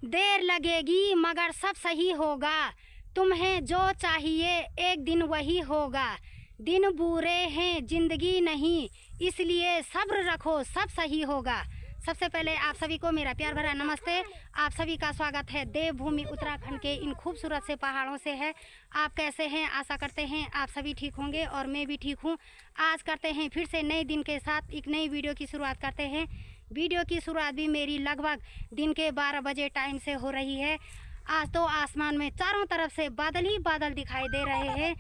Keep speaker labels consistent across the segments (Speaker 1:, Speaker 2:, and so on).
Speaker 1: देर लगेगी मगर सब सही होगा। तुम्हें जो चाहिए एक दिन वही होगा। दिन बुरे हैं जिंदगी नहीं, इसलिए सब्र रखो सब सही होगा। सबसे पहले आप सभी को मेरा प्यार भरा नमस्ते। आप सभी का स्वागत है देवभूमि उत्तराखंड के इन खूबसूरत से पहाड़ों से है। आप कैसे हैं? आशा करते हैं आप सभी ठीक होंगे और मैं भी ठीक हूं। आज करते हैं फिर से नए दिन के साथ एक नई वीडियो की शुरुआत करते हैं। वीडियो की शुरुआत भी मेरी लगभग दिन के 12 बजे टाइम से हो रही है। आज तो आसमान में चारों तरफ से बादल ही बादल दिखाई दे रहे हैं।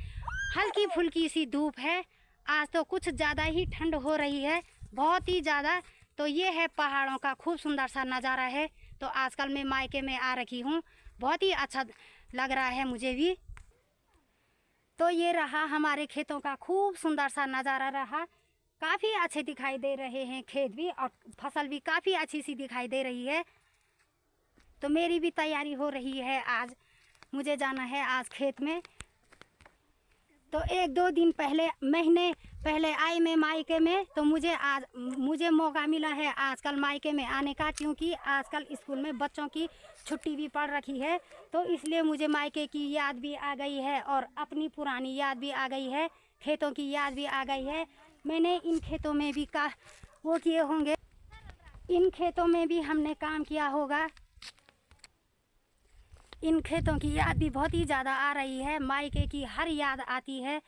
Speaker 1: हल्की फुल्की सी धूप है। आज तो कुछ ज़्यादा ही ठंड हो रही है, बहुत ही ज़्यादा। तो ये है पहाड़ों का खूब सुंदर सा नज़ारा है। तो आजकल मैं मायके में आ रखी हूँ, बहुत ही अच्छा लग रहा है मुझे भी। तो ये रहा हमारे खेतों का खूब सुंदर सा नज़ारा रहा। काफ़ी अच्छे दिखाई दे रहे हैं खेत भी, और फसल भी काफ़ी अच्छी सी दिखाई दे रही है। तो मेरी भी तैयारी हो रही है, आज मुझे जाना है आज खेत में। तो 1-2 दिन पहले, महीने पहले आई मैं मायके में, तो मुझे मौका मिला है आजकल मायके में आने का, क्योंकि आजकल स्कूल में बच्चों की छुट्टी भी पड़ रखी है। तो इसलिए मुझे मायके की याद भी आ गई है और अपनी पुरानी याद भी आ गई है, खेतों की याद भी आ गई है। मैंने इन खेतों में भी वो किए होंगे, इन खेतों में भी हमने काम किया होगा। इन खेतों की याद भी बहुत ही ज़्यादा आ रही है। मायके की हर याद आती है,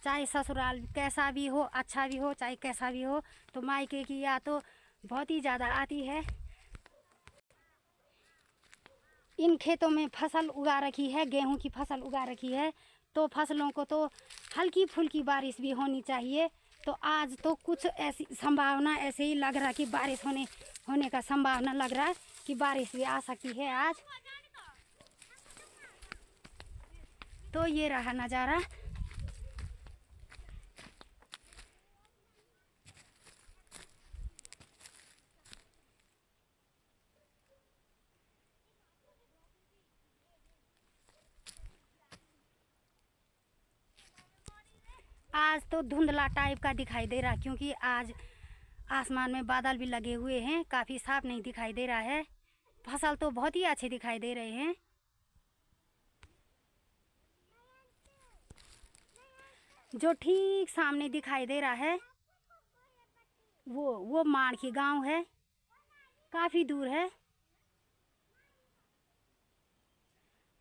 Speaker 1: चाहे ससुराल कैसा भी हो, अच्छा भी हो, चाहे कैसा भी हो, तो मायके की याद तो बहुत ही ज़्यादा आती है। इन खेतों में फसल उगा रखी है, गेहूं की फसल उगा रखी है। तो फसलों को तो हल्की फुल्की बारिश भी होनी चाहिए। तो आज तो कुछ ऐसी संभावना, ऐसे ही लग रहा कि बारिश होने का संभावना लग रहा है कि बारिश भी आ सकती है आज। तो ये रहा नज़ारा। आज तो धुंधला टाइप का दिखाई दे रहा, क्योंकि आज आसमान में बादल भी लगे हुए हैं, काफ़ी साफ नहीं दिखाई दे रहा है। फसल तो बहुत ही अच्छे दिखाई दे रहे हैं। जो ठीक सामने दिखाई दे रहा है वो माड़खी गांव है, काफ़ी दूर है।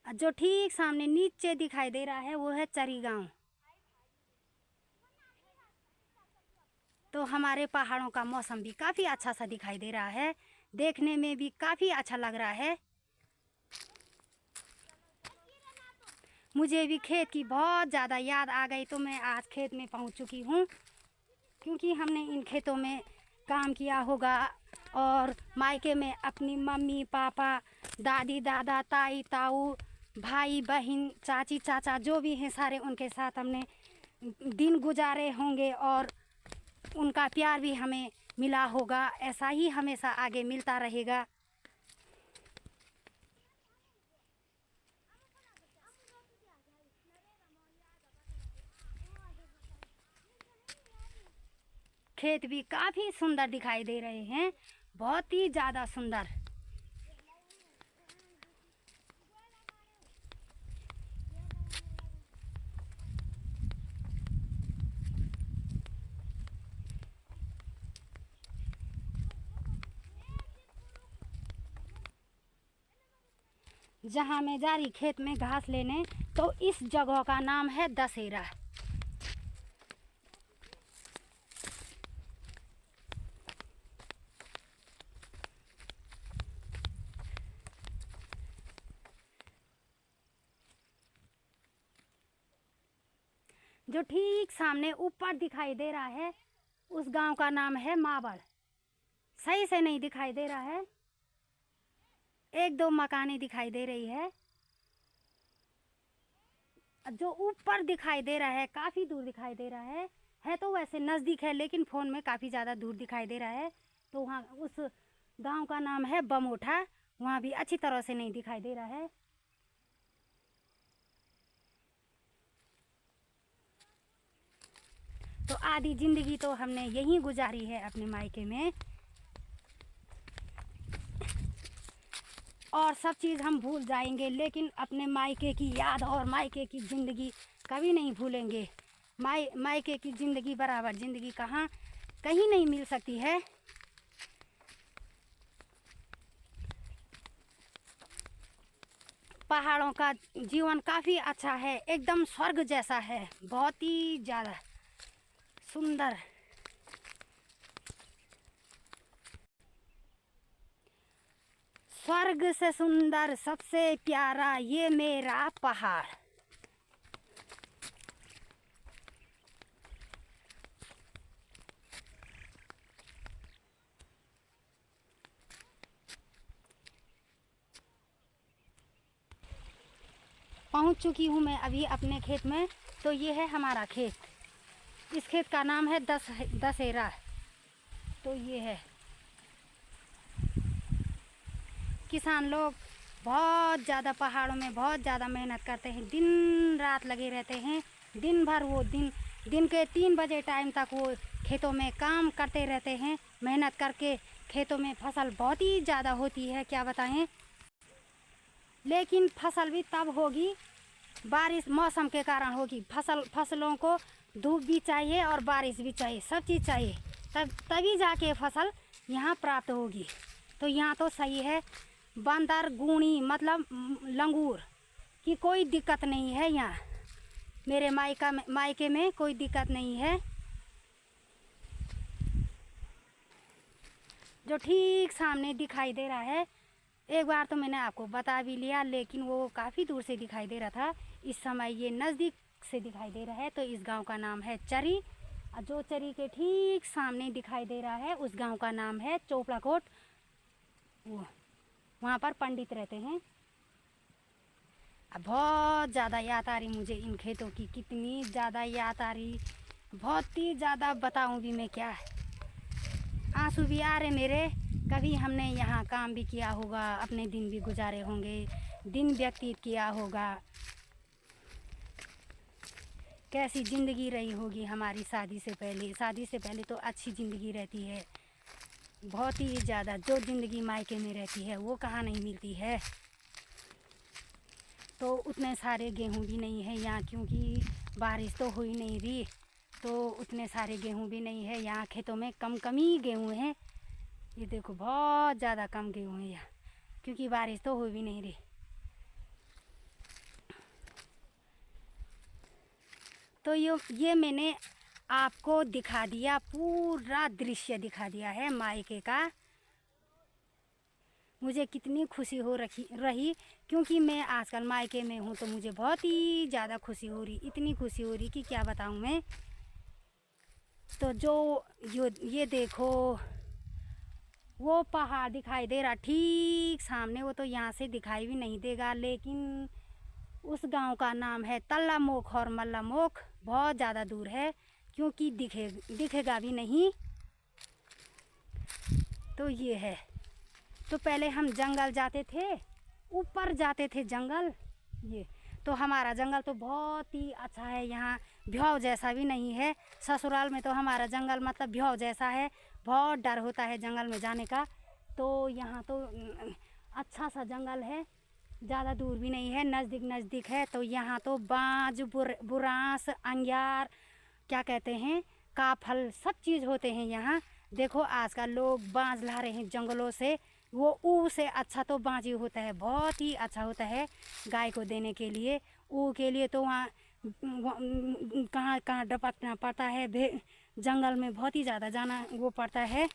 Speaker 1: जो ठीक सामने नीचे दिखाई दे रहा है वो है चरी गांव। तो हमारे पहाड़ों का मौसम भी काफ़ी अच्छा सा दिखाई दे रहा है, देखने में भी काफ़ी अच्छा लग रहा है। मुझे भी खेत की बहुत ज़्यादा याद आ गई, तो मैं आज खेत में पहुंच चुकी हूं, क्योंकि हमने इन खेतों में काम किया होगा। और मायके में अपनी मम्मी पापा, दादी दादा, ताई ताऊ, भाई बहन, चाची चाचा जो भी हैं सारे, उनके साथ हमने दिन गुजारे होंगे और उनका प्यार भी हमें मिला होगा। ऐसा ही हमेशा आगे मिलता रहेगा। खेत भी काफ़ी सुंदर दिखाई दे रहे हैं, बहुत ही ज़्यादा सुंदर। जहाँ मैं जा रही खेत में घास लेने, तो इस जगह का नाम है दशहरा। जो ठीक सामने ऊपर दिखाई दे रहा है उस गांव का नाम है मावड़। सही से नहीं दिखाई दे रहा है, 1-2 मकानें दिखाई दे रही है। जो ऊपर दिखाई दे रहा है काफ़ी दूर दिखाई दे रहा है तो वैसे नज़दीक है, लेकिन फ़ोन में काफ़ी ज़्यादा दूर दिखाई दे रहा है। तो वहाँ उस गांव का नाम है बमोठा, वहाँ भी अच्छी तरह से नहीं दिखाई दे रहा है। तो आधी ज़िंदगी तो हमने यहीं गुजारी है अपने मायके में। और सब चीज़ हम भूल जाएंगे, लेकिन अपने मायके की याद और मायके की ज़िंदगी कभी नहीं भूलेंगे। मायके की ज़िंदगी बराबर ज़िंदगी कहाँ कहीं नहीं मिल सकती है। पहाड़ों का जीवन काफ़ी अच्छा है, एकदम स्वर्ग जैसा है, बहुत ही ज़्यादा सुंदर। स्वर्ग से सुंदर सबसे प्यारा ये मेरा पहाड़। पहुंच चुकी हूं मैं अभी अपने खेत में। तो ये है हमारा खेत, इस खेत का नाम है दशहरा। तो ये है, किसान लोग बहुत ज़्यादा पहाड़ों में बहुत ज़्यादा मेहनत करते हैं, दिन रात लगे रहते हैं। दिन भर वो दिन के 3 बजे टाइम तक वो खेतों में काम करते रहते हैं। मेहनत करके खेतों में फसल बहुत ही ज़्यादा होती है, क्या बताएं। लेकिन फसल भी तब होगी बारिश मौसम के कारण होगी। फसलों को धूप भी चाहिए और बारिश भी चाहिए, सब चीज़ चाहिए, तभी जाके फसल यहाँ प्राप्त होगी। तो यहाँ तो सही है, बंदर गूणी मतलब लंगूर की कोई दिक्कत नहीं है। यहाँ मेरे मायके में कोई दिक्कत नहीं है। जो ठीक सामने दिखाई दे रहा है, एक बार तो मैंने आपको बता भी लिया, लेकिन वो काफ़ी दूर से दिखाई दे रहा था। इस समय ये नज़दीक से दिखाई दे रहा है। तो इस गांव का नाम है चरी, और जो चरी के ठीक सामने दिखाई दे रहा है उस गांव का नाम है चोपड़ा कोट। वहाँ पर पंडित रहते हैं। अब बहुत ज़्यादा याद आ रही मुझे इन खेतों की, कितनी ज़्यादा याद आ रही, बहुत ही ज़्यादा बताऊँ भी मैं क्या। आंसू भी आ रहे मेरे। कभी हमने यहाँ काम भी किया होगा, अपने दिन भी गुजारे होंगे, दिन व्यतीत किया होगा, कैसी ज़िंदगी रही होगी हमारी शादी से पहले। शादी से पहले तो अच्छी ज़िंदगी रहती है, बहुत ही ज़्यादा। जो ज़िंदगी मायके में रहती है वो कहाँ नहीं मिलती है। तो उतने सारे गेहूँ भी नहीं है यहाँ, क्योंकि बारिश तो हुई नहीं रही, तो उतने सारे गेहूँ भी नहीं है यहाँ खेतों में। कम ही गेहूँ है, ये देखो बहुत ज़्यादा कम गेहूँ है यहाँ, क्योंकि बारिश तो हो भी नहीं रही। तो ये मैंने आपको दिखा दिया, पूरा दृश्य दिखा दिया है मायके का। मुझे कितनी खुशी हो रही, क्योंकि मैं आजकल मायके में हूँ, तो मुझे बहुत ही ज़्यादा खुशी हो रही, इतनी खुशी हो रही कि क्या बताऊँ मैं। तो ये देखो वो पहाड़ दिखाई दे रहा ठीक सामने, वो तो यहाँ से दिखाई भी नहीं देगा, लेकिन उस गांव का नाम है तल्लामोख और मल्लामोख। बहुत ज़्यादा दूर है, क्योंकि दिखेगा भी नहीं। तो ये है। तो पहले हम जंगल जाते थे, ऊपर जाते थे जंगल। ये तो हमारा जंगल तो बहुत ही अच्छा है, यहाँ भ्यौ जैसा भी नहीं है। ससुराल में तो हमारा जंगल मतलब भ्यौ जैसा है, बहुत डर होता है जंगल में जाने का। तो यहाँ तो अच्छा सा जंगल है, ज़्यादा दूर भी नहीं है, नज़दीक है। तो यहाँ तो बांज बुरांस अंगियार क्या कहते हैं, काफल सब चीज़ होते हैं यहाँ। देखो आजकल लोग बांज ला रहे हैं जंगलों से, वो ऊ से अच्छा तो बांज ही होता है, बहुत ही अच्छा होता है गाय को देने के लिए। ऊ के लिए तो वहाँ कहाँ कहाँ डपकना पड़ता है, जंगल में बहुत ही ज़्यादा जाना वो पड़ता है।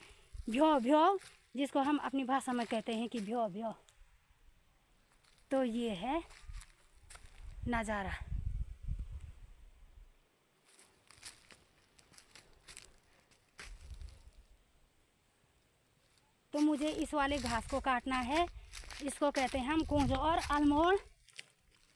Speaker 1: भ्यौ जिसको हम अपनी भाषा में कहते हैं कि भ्यौ। तो ये है नज़ारा। तो मुझे इस वाले घास को काटना है, इसको कहते हैं हम कुंज और अल्मोड़।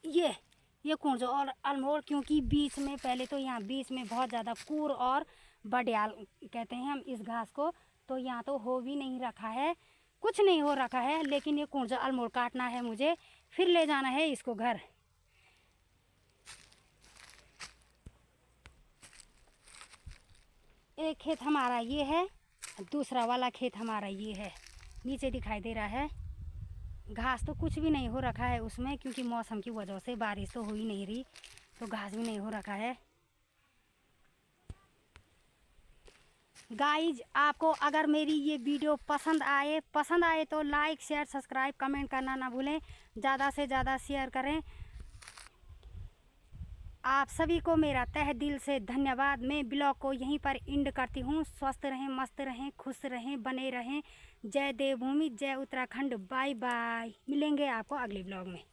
Speaker 1: ये कुंज और अल्मोड़, क्योंकि बीच में पहले तो यहाँ बीच में बहुत ज़्यादा कूर और बडियाल कहते हैं हम इस घास को। तो यहाँ तो हो भी नहीं रखा है, कुछ नहीं हो रखा है, लेकिन ये कुंज अल्मोड़ काटना है मुझे, फिर ले जाना है इसको घर। एक खेत हमारा ये है, दूसरा वाला खेत हमारा ये है, नीचे दिखाई दे रहा है घास तो कुछ भी नहीं हो रखा है उसमें, क्योंकि मौसम की वजह से बारिश तो हो ही नहीं रही, तो घास भी नहीं हो रखा है। गाइज, आपको अगर मेरी ये वीडियो पसंद आए तो लाइक शेयर सब्सक्राइब कमेंट करना ना भूलें, ज़्यादा से ज़्यादा शेयर करें। आप सभी को मेरा तहे दिल से धन्यवाद। मैं ब्लॉग को यहीं पर एंड करती हूँ। स्वस्थ रहें, मस्त रहें, खुश रहें, बने रहें। जय देवभूमि, जय उत्तराखंड। Bye bye. मिलेंगे आपको अगले ब्लॉग में।